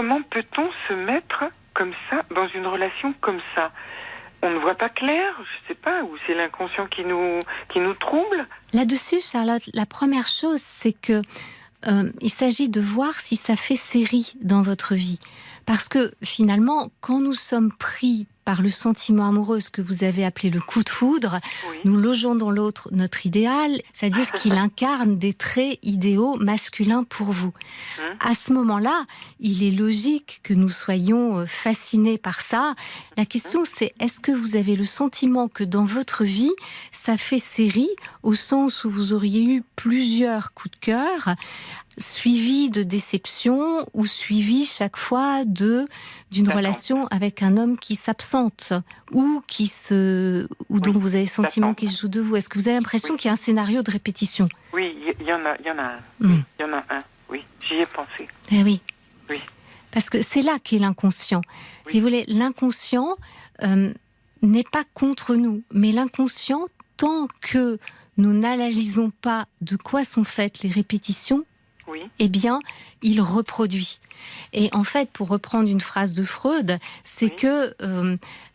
comment peut-on se mettre comme ça, dans une relation comme ça? On ne voit pas clair, je sais pas, ou c'est l'inconscient qui nous trouble? Là-dessus, Charlotte, la première chose, c'est que il s'agit de voir si ça fait série dans votre vie. Parce que finalement, quand nous sommes pris par le sentiment amoureux, ce que vous avez appelé le coup de foudre, Oui. nous logeons dans l'autre notre idéal, c'est-à-dire qu'il incarne des traits idéaux masculins pour vous. À ce moment-là, il est logique que nous soyons fascinés par ça. La question, c'est est-ce que vous avez le sentiment que dans votre vie, ça fait série, au sens où vous auriez eu plusieurs coups de cœur, suivis de déception ou suivis chaque fois d'une relation avec un homme qui s'absente ou dont vous avez le sentiment qu'il se joue de vous. Est-ce que vous avez l'impression qu'il y a un scénario de répétition? Oui, il y en a un. Il y en a un, oui. J'y ai pensé. Eh oui. Oui. Parce que c'est là qu'est l'inconscient. Oui. Si vous voulez, l'inconscient n'est pas contre nous, mais l'inconscient, tant que nous n'analysons pas de quoi sont faites les répétitions, Oui. eh bien, il reproduit. Et en fait, pour reprendre une phrase de Freud, c'est que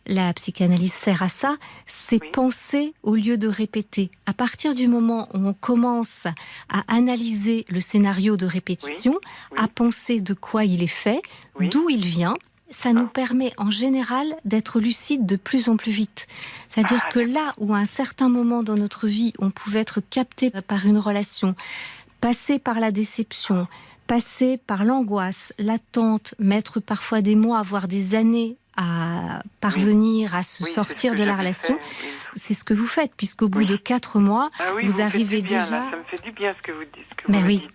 la psychanalyse sert à ça, c'est penser au lieu de répéter. À partir du moment où on commence à analyser le scénario de répétition, à penser de quoi il est fait, d'où il vient, ça nous permet en général d'être lucide de plus en plus vite. C'est-à-dire que là où à un certain moment dans notre vie, on pouvait être capté par une relation, passer par la déception, passer par l'angoisse, l'attente, mettre parfois des mois, voire des années à parvenir à se sortir de la relation, c'est ce que vous faites, puisqu'au bout de 4 mois, vous arrivez déjà... Là, ça me fait du bien ce que vous dites. Oui.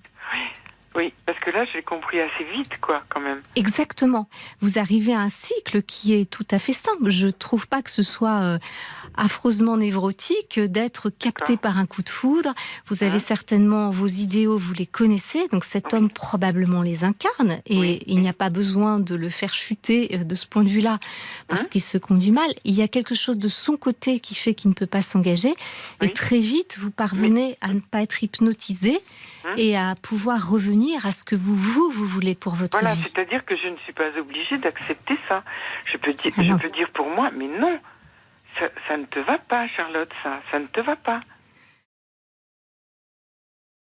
Oui, parce que là, j'ai compris assez vite, quoi, quand même. Exactement. Vous arrivez à un cycle qui est tout à fait simple. Je ne trouve pas que ce soit affreusement névrotique d'être capté par un coup de foudre. Vous avez certainement vos idéaux, vous les connaissez, donc cet homme probablement les incarne, et il n'y a pas besoin de le faire chuter de ce point de vue-là, parce qu'il se conduit mal. Il y a quelque chose de son côté qui fait qu'il ne peut pas s'engager, et très vite, vous parvenez à ne pas être hypnotisé, et à pouvoir revenir à ce que vous voulez pour votre vie. Voilà, c'est-à-dire que je ne suis pas obligée d'accepter ça. Je peux dire pour moi, mais non, ça ne te va pas, Charlotte, ça ne te va pas.